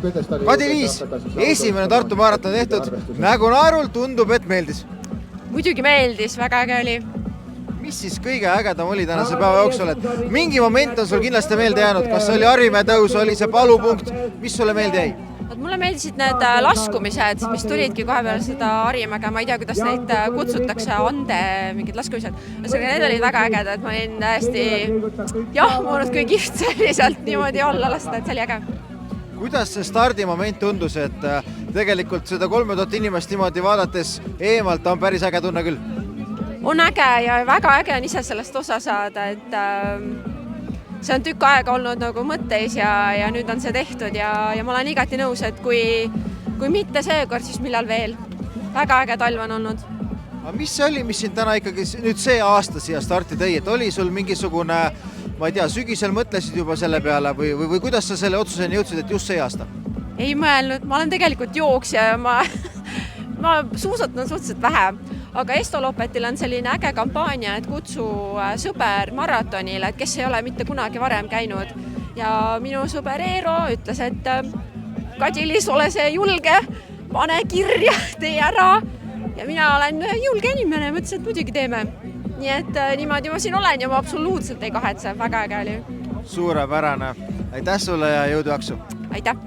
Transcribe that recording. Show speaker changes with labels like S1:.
S1: Kadi-Liis, esimene Tartu maraton tehtud, nägu naerul tundub, et meeldis.
S2: Muidugi meeldis, väga äge oli.
S1: Mis siis kõige ägedam oli tänase päeva jooksul, et mingi moment on sul kindlasti meelde jäänud, kas oli Harimäe tõus, oli see palupunkt, mis sulle meelde jäi?
S2: Mulle meeldisid need laskumised, mis tulidki kohe peale seda Harimäge, ma ei tea, kuidas neid kutsutakse, ande mingid laskumised. Need olid väga ägedad, ma olin täiesti jahmunud, kui kihvt see oli sealt niimoodi olla lasta, et see oli äge.
S1: Kuidas see stardimoment tundus, et tegelikult seda 3000 inimest niimoodi vaadates eemalt on päris äge tunne küll?
S2: On äge ja väga äge on ise sellest osa saada, et see on tükk aega olnud nagu mõtteis ja nüüd on see tehtud ja ma olen igati nõus, et kui mitte seekord, siis millal veel. Väga äge talv on olnud.
S1: Aga mis see oli, mis siin täna ikkagi nüüd see aasta siia starti tõi, et oli sul mingisugune, ma ei tea, sügisel mõtlesid juba selle peale või kuidas sa selle otsuseni jõudsid, et just see aasta?
S2: Ei mõelnud, ma olen tegelikult jooksja ja ma suusutan suhteliselt vähe. Aga Estolopetil on selline äge kampaania, et kutsu sõber maratonile, et kes ei ole mitte kunagi varem käinud. Ja minu sõber Eero ütles, et Kadi-Liis, ole see julge, pane kirja, tee ära. Ja mina olen julge inimene, mõtlesin, et muidugi teeme. Nii et niimoodi ma siin olen ja ma absoluutselt ei kahetse, väga äge oli.
S1: Suurepärane. Aitäh sulle ja jõudu jaksu.
S2: Aitäh.